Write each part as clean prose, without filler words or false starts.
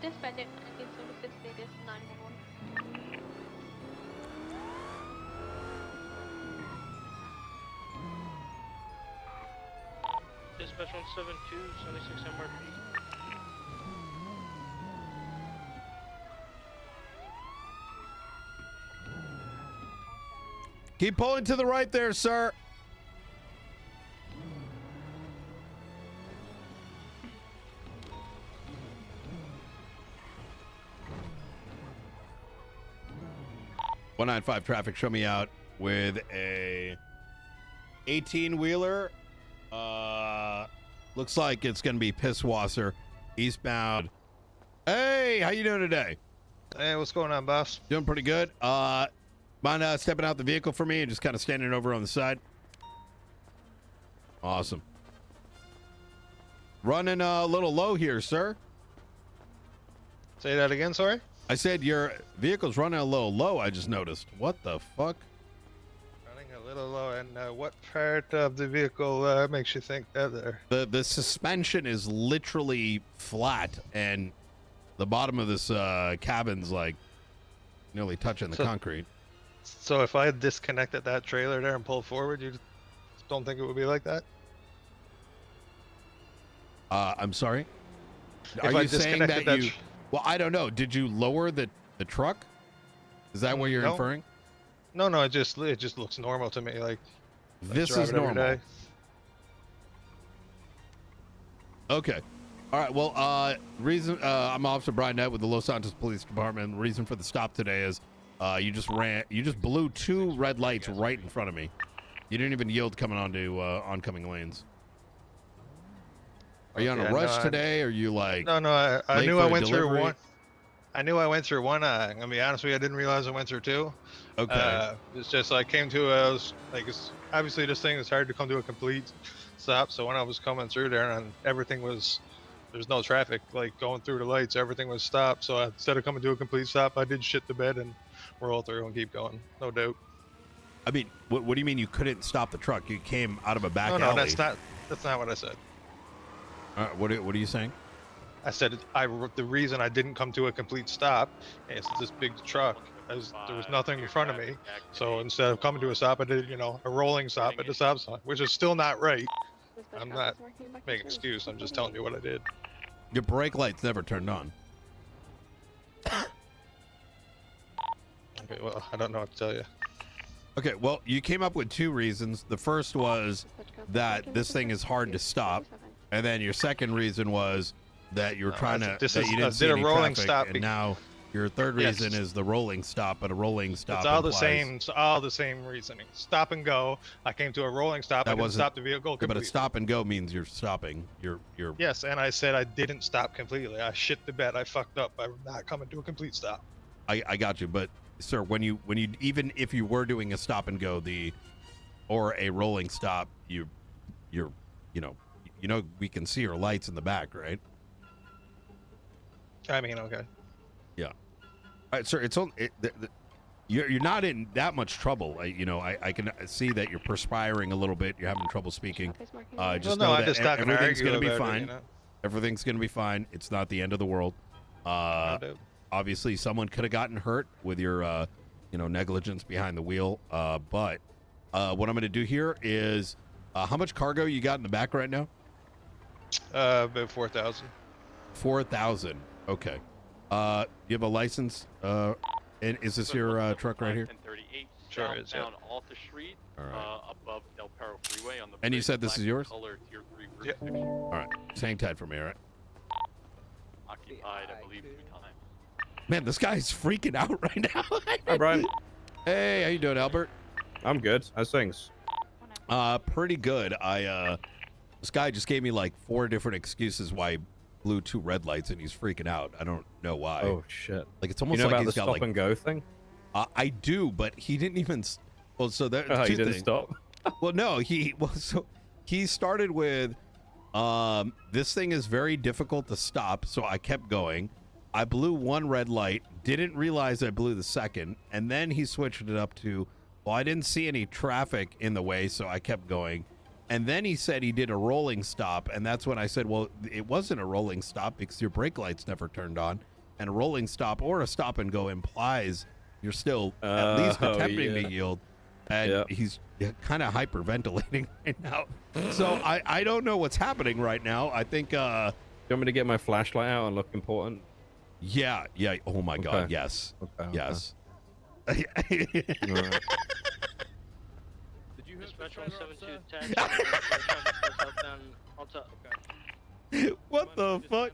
dispatch it. 1976 status 911. Dispatch 172, 76 MRP. Keep pulling to the right there, sir. .195 traffic, show me out with a 18-wheeler. Looks like it's going to be Pisswasser, eastbound. Hey, how you doing today? Hey, what's going on, boss? Doing pretty good. Mind stepping out the vehicle for me and just kind of standing over on the side? Awesome. Running a little low here, sir. Say that again, sorry? I said your vehicle's running a little low, I just noticed. What the fuck? Running a little low, and what part of the vehicle makes you think that there? The suspension is literally flat, and the bottom of this cabin's like nearly touching the concrete. So if I had disconnected that trailer there and pulled forward, you don't think it would be like that? I'm sorry? If Are I you saying that disconnected you... Well, I don't know. Did you lower the truck? Is that what you're No. inferring? No, it just looks normal to me. Like This drive is it every normal. day. Okay. All right. Well, reason I'm Officer Brian Nett with the Los Santos Police Department. The reason for the stop today is you just blew 2 red lights right in front of me. You didn't even yield coming onto oncoming lanes. Are you on a rush today? Or are you like... No, I late knew for I a went through delivery? one. I knew I went through one. I'm gonna be honest with you, I didn't realize I went through 2. Okay. It's just I came to it's obviously this thing is hard to come to a complete stop. So when I was coming through there and everything was, there's no traffic like going through the lights, everything was stopped. So instead of coming to a complete stop, I did shit the bed and roll through and keep going, no doubt. I mean, what do you mean you couldn't stop the truck? You came out of a back alley. No, that's not what I said. What are you saying? I said the reason I didn't come to a complete stop is this big truck. There was nothing in front of me, so instead of coming to a stop, I did a rolling stop at the stop sign, which is still not right. I'm not making an excuse. I'm just telling you what I did. Your brake lights never turned on. Okay, well, I don't know what to tell you. Okay, well, you came up with 2 reasons. The first was that this thing is hard to stop, and then your second reason was that you're trying to that you didn't see any traffic, and now your third reason is the rolling stop, but a rolling stop. It's all the same. It's all the same reasoning. Stop and go. I came to a rolling stop. I didn't stop the vehicle completely. But a stop and go means you're stopping. You're. Yes, and I said I didn't stop completely. I shit the bed. I fucked up. I'm not coming to a complete stop. I got you, but sir, when you even if you were doing a stop and go or a rolling stop, you're we can see your lights in the back, right? I mean, okay. Yeah. All right, sir. It's only you're not in that much trouble. I can see that you're perspiring a little bit. You're having trouble speaking. Just know that everything's going to be fine. Everything's going to be fine. It's not the end of the world. Obviously, someone could have gotten hurt with your negligence behind the wheel. But what I'm going to do here is, how much cargo you got in the back right now? About 4,000. 4,000. Okay. You have a license? And is this your truck right here? Sure is. Yeah. Off the street, all right. Above Del Perro Freeway on the. And you said this is yours? Tier 3 Yep. All right. Just hang tight for me, all right? Occupied, I believe, 2 times. Man, this guy's freaking out right now. Hi, Brian. Hey, how you doing, Albert? I'm good. How's things? Pretty good. This guy just gave me like 4 different excuses why he blew 2 red lights, and he's freaking out. I don't know why. Oh shit! Like it's almost you know like about he's the got stop like and go thing. I do, but he didn't even. Well, so there. Oh, two he didn't things. stop. Well, no, he started with, this thing is very difficult to stop, so I kept going. I blew 1 red light, didn't realize I blew the second, and then he switched it up to, well, I didn't see any traffic in the way, so I kept going. And then he said he did a rolling stop, and that's when I said, well, it wasn't a rolling stop because your brake lights never turned on. and a rolling stop or a stop and go implies you're still at least attempting to yield. And he's kind of hyperventilating right now. So I don't know what's happening right now. I think... you want me to get my flashlight out and look important? Yeah. Oh, my God. Yes. Yes. Did you Dispatch hit 172 taxi. Southbound Alta. What the fuck?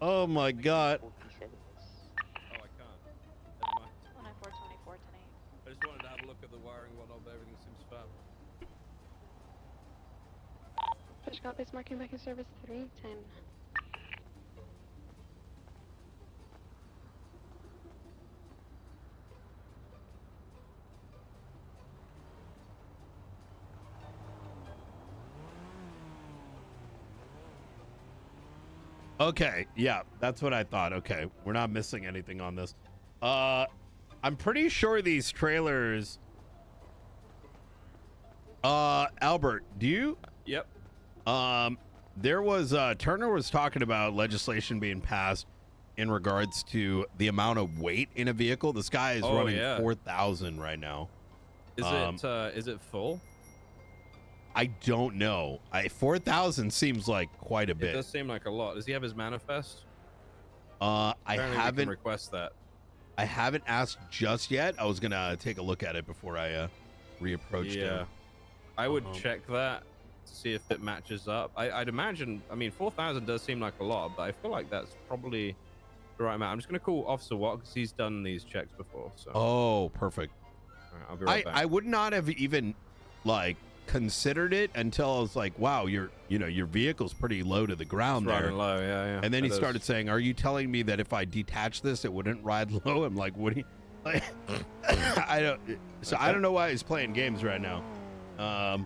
Oh my God. Oh, I can't. Never mind. 19424 I just wanted to have a look at the wiring and whatnot, but everything seems fab. Push copies marking back in service 310. Okay, yeah, that's what I thought. Okay, we're not missing anything on this. I'm pretty sure these trailers... Albert, do you... Yep. There was, Turner was talking about legislation being passed in regards to the amount of weight in a vehicle. This guy is running 4,000 right now. Is it full? I don't know. 4,000 seems like quite a bit. It does seem like a lot. Does he have his manifest? I Apparently haven't we can request that. I haven't asked just yet. I was gonna take a look at it before I reapproached him. I would check that to see if it matches up. I'd imagine. I mean, 4,000 does seem like a lot, but I feel like that's probably the right amount. I'm just gonna call Officer Watt because he's done these checks before. So. Oh, perfect. All right, I'll be right back. I would not have even like considered it until I was like, wow, your vehicle's pretty low to the ground there. Running low, yeah. And then he started saying, are you telling me that if I detach this, it wouldn't ride low? I'm like, what do you... Like, I don't know why he's playing games right now. Yeah,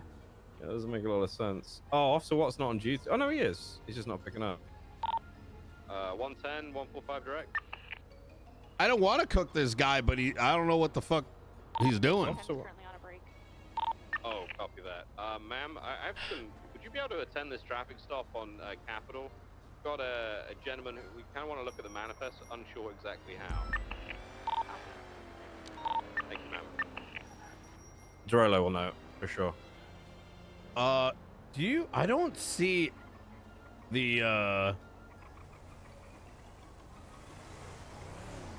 that doesn't make a lot of sense. Oh, Officer Watt's not on duty. Oh, no, he is. He's just not picking up. 110, 145 direct. I don't want to cook this guy, but I don't know what the fuck he's doing. Currently on a break. Oh, copy that. Ma'am, I have some... Would you be able to attend this traffic stop on Capitol? Got a gentleman who we kind of want to look at the manifest, unsure exactly how. Thank you, ma'am. Dorolo will know, for sure. Do you... I don't see the,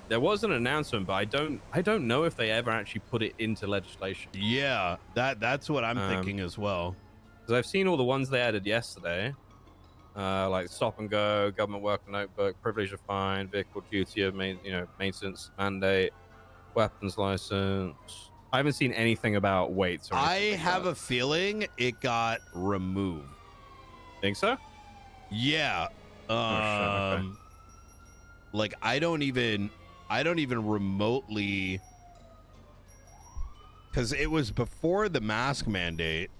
There was an announcement, but I don't know if they ever actually put it into legislation. Yeah, that's what I'm thinking as well. Because I've seen all the ones they added yesterday, like stop and go, government worker notebook, privilege of fine, vehicle duty of maintenance mandate, weapons license. I haven't seen anything about weights. Or I have a feeling it got removed. Think so? Yeah. Okay. Like I don't even remotely, because it was before the mask mandate,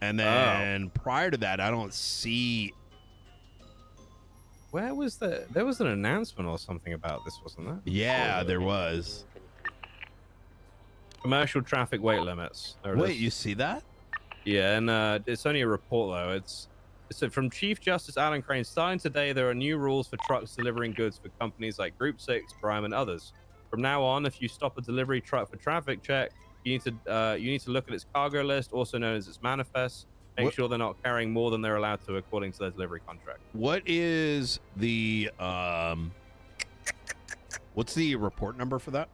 and then prior to that, I don't see. Where was the? There was an announcement or something about this, wasn't there? Yeah, there was. Commercial traffic weight limits. Wait, you see that? Yeah, and it's only a report though. It's from Chief Justice Alan Crane. Starting today, there are new rules for trucks delivering goods for companies like Group 6, Prime, and others. From now on, if you stop a delivery truck for traffic check, you need to look at its cargo list, also known as its manifest. Make sure they're not carrying more than they're allowed to according to their delivery contract. What is the what's the report number for that?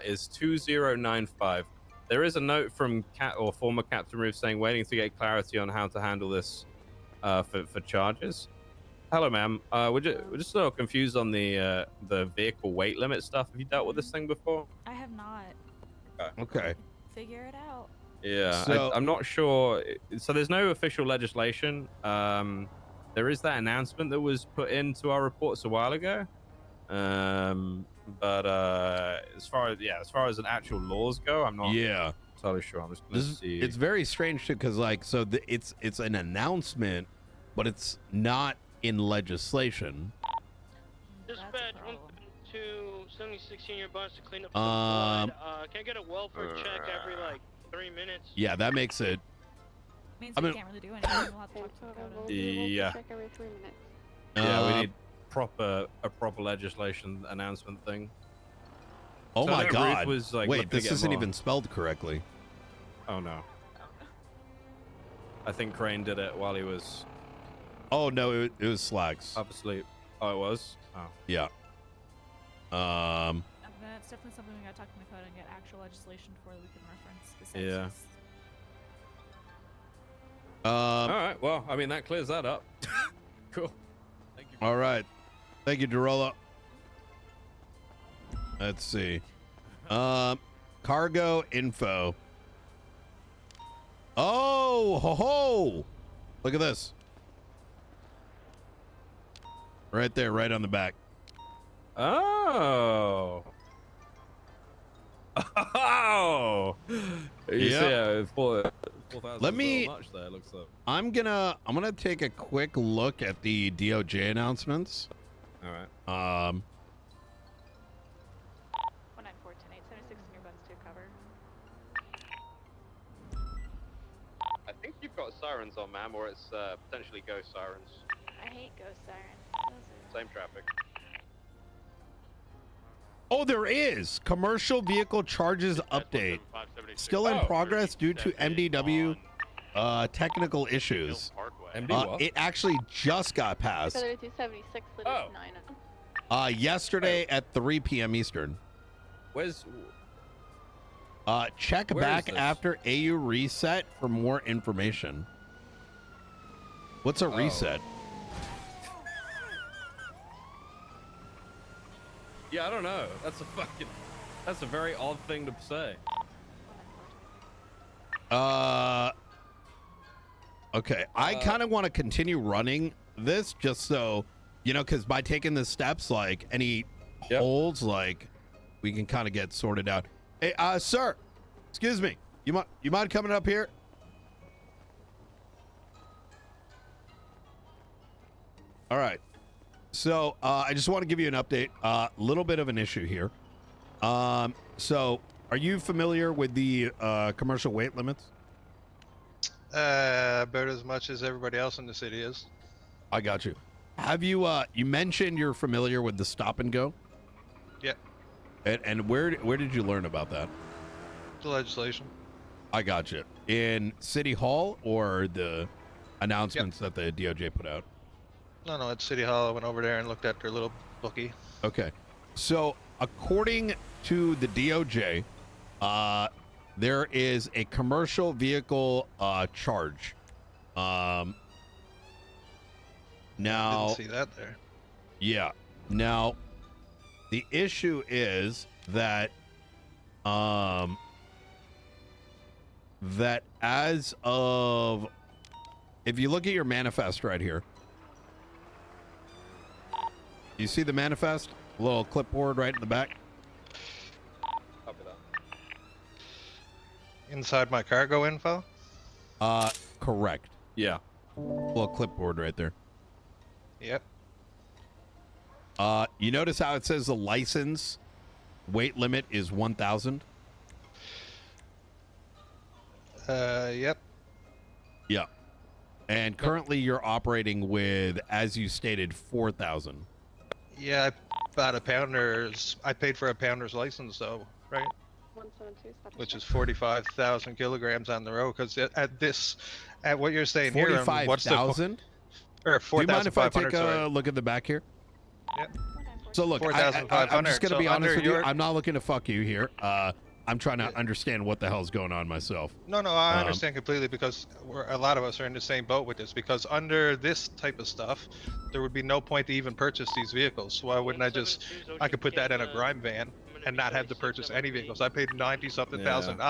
Is 2095. There is a note from former Captain Roof saying waiting to get clarity on how to handle this for charges. Hello, ma'am. We're just a little confused on the vehicle weight limit stuff. Have you dealt with this thing before? I have not. Okay. Figure it out. Yeah, so, I'm not sure. So there's no official legislation. There is that announcement that was put into our reports a while ago. But as far as an actual laws go, I'm not totally sure. I'm just gonna see. It's very strange too, because like it's an announcement, but it's not in legislation. Dispatch 172 76 senior bus to clean up some blood. Can I get a welfare check every like 3 minutes? Yeah, that makes it Means I we mean- can't really do anything. We'll have to talk to Dakota. Yeah. Check every 3 minutes. Yeah, we need a proper legislation announcement thing. Oh So my that God! roof was, like, Wait, looking to this get isn't more. even spelled correctly. Oh no. I think Crane did it while he was Oh no, it was Slacks. half asleep. Oh, it was? Oh. Yeah. That's definitely something we gotta talk to Dakota and get actual legislation for that we can reference. Besides Yeah. just- All right. Well, I mean, that clears that up. Cool. Thank you. All right. Thank you, Derola. Let's see. Cargo info. Oh, ho, ho. Look at this. Right there, right on the back. Oh. Oh. Yep. 4,000 Let me- much there, looks like. I'm gonna take a quick look at the DOJ announcements. All right. 19410 876 in your buttons to cover. I think you've got sirens on, ma'am, or it's potentially ghost sirens. I hate ghost sirens. Those are... Same traffic. Oh, there is commercial vehicle charges update. Still in progress due to MDW technical issues. MD what? It actually just got passed 276 lit Oh. 9. yesterday at 3 p.m. Eastern. Where's... Check Where is back this? after AU reset for more information. What's a reset? Yeah, I don't know. That's a very odd thing to say. Okay. I kind of want to continue running this just so, you know, because by taking the steps, like any holds, like we can kind of get sorted out. Hey, sir, excuse me. You mind coming up here? All right. So I just want to give you an update. Little bit of an issue here. So are you familiar with the commercial weight limits? About as much as everybody else in the city is. I got you. Have you you mentioned you're familiar with the stop and go? Yeah. And where did you learn about that? The legislation. I got you. In City Hall or the announcements that the DOJ put out? No, at City Hall. I went over there and looked at their little bookie. Okay. So according to the DOJ, there is a commercial vehicle charge. Now, Didn't see that there. yeah. Now, the issue is that that as of, if you look at your manifest right here, you see the manifest, a little clipboard right in the back. Copy that. Inside my cargo info. Correct. Yeah. Little clipboard right there. Yep. You notice how it says the license weight limit is 1,000? Yep. Yeah. And currently you're operating with, as you stated, 4,000. Yeah, I bought a pounder's. I paid for a pounder's license though, right? 172 stop. Which is 45,000 kilograms on the road. Because at what you're saying here, what's the 45,000? or Do you mind if I 4,500? take a Sorry. look at the back here? Yep. So look, I'm 4,500. just going to be So honest under with you. your- I'm not looking to fuck you here. I'm trying to understand what the hell's going on myself. No, I understand completely because a lot of us are in the same boat with this. Because under this type of stuff, there would be no point to even purchase these vehicles. So why wouldn't I could put that in a grime van and not have to purchase any vehicles. I paid $90-something thousand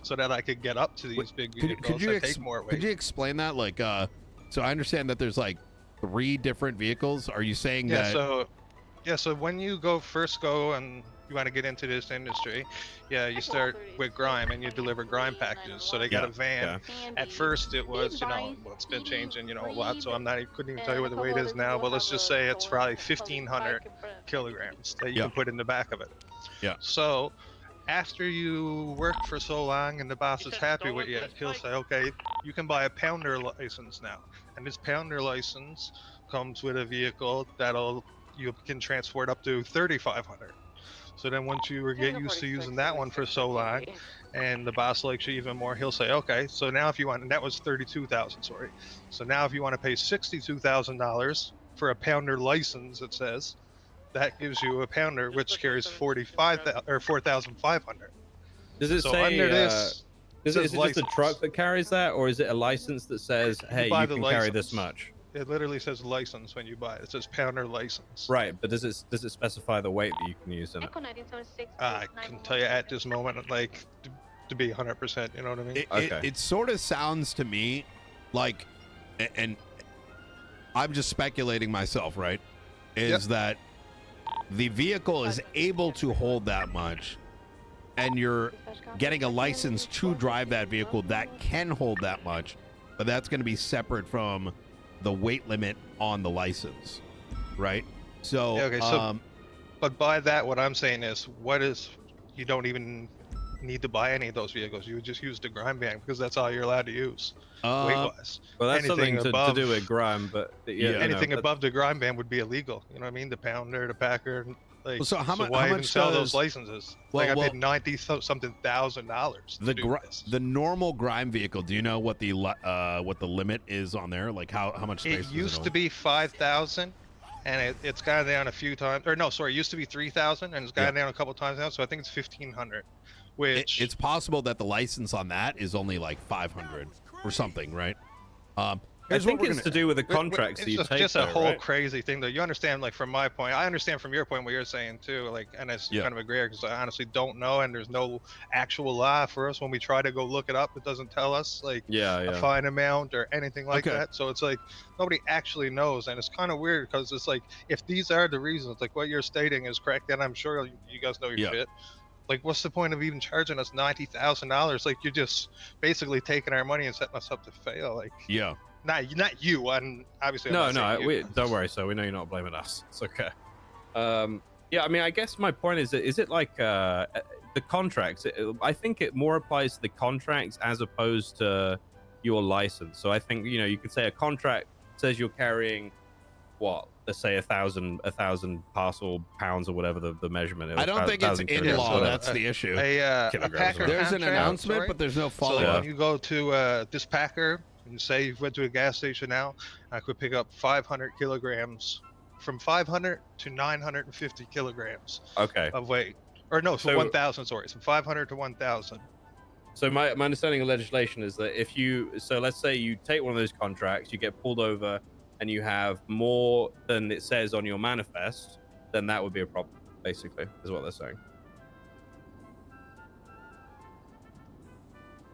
so that I could get up to these big vehicles that take more weight. Could you explain that? Like, so I understand that there's like 3 different vehicles. Are you saying that? So when you first go and you want to get into this industry, you start with grime and you deliver grime packages. So they got a van. At first it was, well, it's been changing, a lot. So couldn't even tell you what the weight is now, but let's just say it's probably 1,500 kilograms that you can put in the back of it. Yeah. So after you work for so long and the boss He is said happy stolen with you, goods, he'll Mike? say, okay, you can buy a pounder license now. And this pounder license comes with a vehicle you can transport up to 3,500. So then once you get used to using that one for so long, and the boss likes you even more, he'll say, okay, so now if you want, and that was 32,000, sorry. So now if you want to pay $62,000 for a pounder license, it says, that gives you a pounder Just which look at carries 716 or 4,500. Does it So say? under this, Is says it just a license. truck that carries that, or is it a license that says, "Hey, buy you the can carry this license. much"? It literally says license when you buy it. It says pounder license. Right, but does it specify the weight that you can use in it? Echo 1976 I can tell you at this moment, like, to be 100%, you know what I mean? It sort of sounds to me like, and I'm just speculating myself, right? Is that the vehicle is able to hold that much, and you're getting a license to drive that vehicle that can hold that much, but that's going to be separate from the weight limit on the license, right? So, okay, so but by that, what I'm saying is, you don't even need to buy any of those vehicles. You would just use the grind band because that's all you're allowed to use, weight-wise. Well, that's anything something to do with grime, but anything above the grind band would be illegal. You know what I mean? The pounder, the packer, like. so how why much even sell does those licenses? well, I paid $90-something thousand to do this. the normal grime vehicle? Do you know what the limit is on there? Like how much space? It used to be 5,000, and it's gone down a few times. Or no, sorry, it used to be 3,000, and it's gone down a couple times now. So I think it's 1,500. Which it's possible that the license on that is only like 500 or something, right? I think it's to do with the contracts that you take. It's just a whole right? crazy thing, though. You understand, like, from my point, I understand from your point what you're saying too. Like, and I kind of agree because I honestly don't know, and there's no actual law for us when we try to go look it up. It doesn't tell us like a fine amount or anything like that. So it's like nobody actually knows, and it's kind of weird because it's like if these are the reasons, like what you're stating is correct, then I'm sure you guys know your shit. Like, what's the point of even charging us $90,000? Like, you're just basically taking our money and setting us up to fail. Like, not you, and obviously. No, don't worry. So we know you're not blaming us. It's okay. Yeah, I mean, I guess my point is it like the contracts? I think it more applies to the contracts as opposed to your license. So I think you could say a contract says you're carrying what. Let's say 1,000 parcel pounds or whatever the measurement is. I don't think it's in law. That's the issue. A packer there's an announcement, but there's no follow-up. So when you go to this packer and say you went to a gas station now, I could pick up 500 kilograms, from 500 to 950 kilograms of weight. Or no, so 1,000, sorry. So 500 to 1,000. So my understanding of legislation is that let's say you take one of those contracts, you get pulled over, and you have more than it says on your manifest, then that would be a problem, basically, is what they're saying.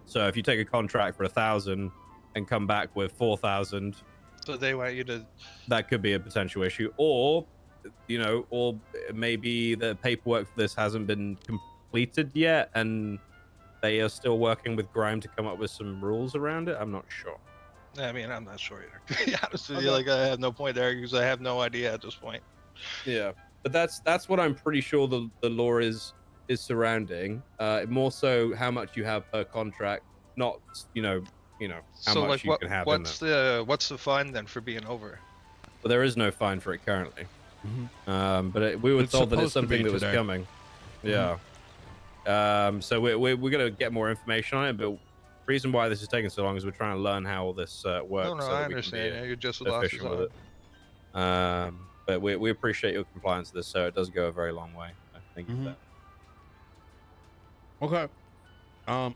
So if you take a contract for 1,000 and come back with 4,000, so they want you to. That could be a potential issue, or maybe the paperwork for this hasn't been completed yet, and they are still working with Grime to come up with some rules around it. I'm not sure. I mean, I'm not sure either. To be honest with you, like, I have no point there because I have no idea at this point. Yeah, but that's what I'm pretty sure the law is surrounding. More so how much you have per contract, not how so much you can have. What's the fine then for being over? Well, there is no fine for it currently. But we were told that it's something that was coming. Yeah. So we're gonna get more information on it, but. Reason why this is taking so long is we're trying to learn how all this works. No, so I understand. You're just efficient with it. But we appreciate your compliance with this, so it does go a very long way. Thank you for that. Okay.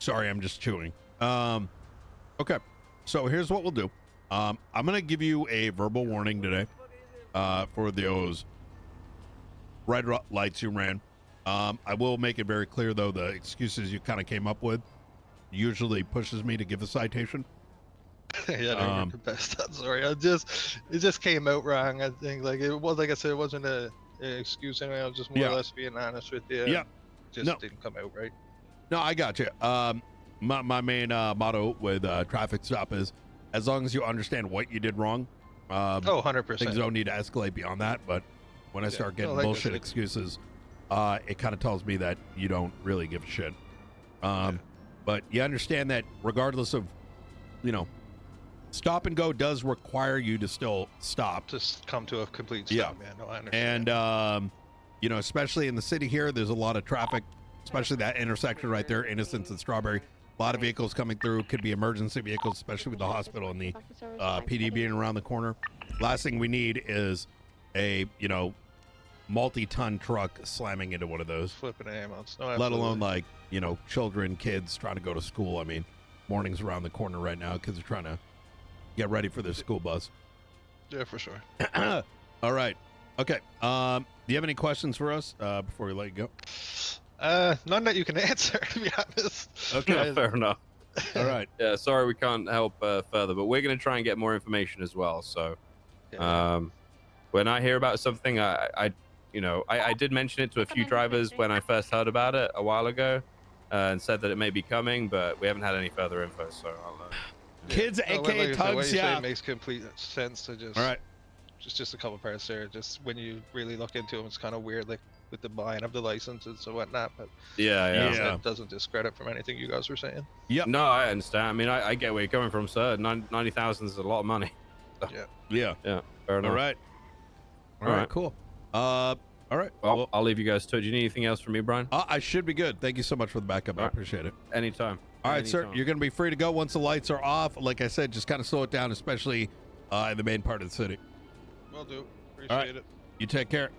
Sorry, I'm just chewing. Okay. So here's what we'll do. I'm gonna give you a verbal warning today. For those red lights you ran. I will make it very clear, though, the excuses you kind of came up with usually pushes me to give a citation. Yeah, no, best. I'm sorry. It just came out wrong. I think, like, it was, like I said, it wasn't an excuse anyway. I was just more or less being honest with you. Yeah. Just didn't come out right. No, I got you. My main motto with traffic stop is, as long as you understand what you did wrong. 100%. Things don't need to escalate beyond that, but when I start getting like I bullshit said. excuses, it kind of tells me that you don't really give a shit. But you understand that regardless of, stop and go does require you to still stop. Just come to a complete stop, man. No, I And, understand. especially in the city here, there's a lot of traffic, especially that intersection right there, Innocence and Strawberry. A lot of vehicles coming through, could be emergency vehicles, especially with the hospital and the PD being around the corner. Last thing we need is a, multi-ton truck slamming into one of those. Flipping ambulance. No, Let absolutely. alone like, children, kids trying to go to school. I mean, morning's around the corner right now. Kids are trying to get ready for their school bus. Yeah, for sure. All right. Okay. Do you have any questions for us before we let you go? None that you can answer, to be honest. Okay. Fair enough. All right. Yeah, sorry we can't help further, but we're going to try and get more information as well. So, when I hear about something, I did mention it to a few drivers when I first heard about it a while ago, and said that it may be coming, but we haven't had any further info. So, I'll. Kids, No, aka what Tugs, you yeah. say makes complete sense to just. All right. Just a couple parts there. Just when you really look into them, it's kind of weird, like with the buying of the licenses and whatnot. But Yeah. that doesn't discredit from anything you guys were saying. Yep. No, I understand. I mean, I get where you're coming from, sir. 90,000 is a lot of money. So, Yeah. fair enough. All right. All All right. right. Cool. All right. Well, I'll leave you guys to it. Do you need anything else from me, Brian? I should be good. Thank you so much for the backup. I All right. appreciate it. Anytime. All right, sir. Anytime. You're going to be free to go once the lights are off. Like I said, just kind of slow it down, especially in the main part of the city. Will do. All right. Appreciate it. You take care.